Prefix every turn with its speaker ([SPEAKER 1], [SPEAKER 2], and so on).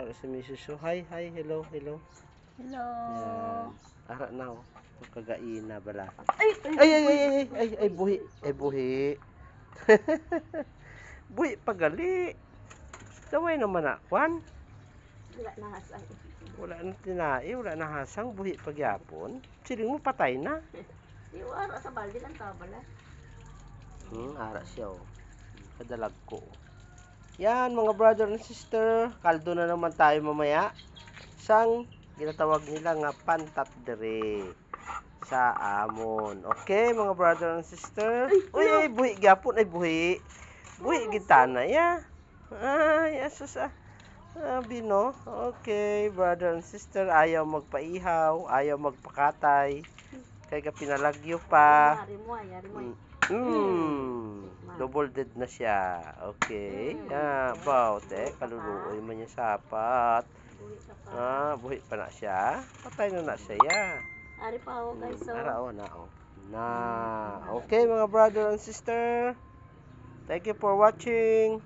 [SPEAKER 1] Ara sa misis. So, hi, hello.
[SPEAKER 2] Hello.
[SPEAKER 1] Yan. Ara na, oh. Kagaina bala.
[SPEAKER 2] Ay,
[SPEAKER 1] Buhi. Ay, buhi. Buhi pagali. Daway naman akwan.
[SPEAKER 2] wala na hasang.
[SPEAKER 1] Wala na tinai, wala na hasang buhi pagyapon. Siling mo patay na.
[SPEAKER 2] Di ara sa balde lang tabala.
[SPEAKER 1] Ara siya, oh. Kadalag ko. Yan, mga brother and sister, kaldo na naman tayo mamaya. Sang ginatawag nila nga pantat dere sa amon. Okay, mga brother and sister. Uy, buhi gyapon ay buhi. Buhi gitana ya. Ay, asus ah. Bino. Okay, brother and sister, ayaw magpaihaw, ayaw magpakatay. Kaya ka pinalagyo pa.
[SPEAKER 2] Yari mo.
[SPEAKER 1] Double dead na siya. Okay. About kaluluoy man niya sapat. Buhi pa na siya. Patay na siya.
[SPEAKER 2] Ari pa ako guys. So.
[SPEAKER 1] Ara na na. Okay, mga brother and sister. Thank you for watching.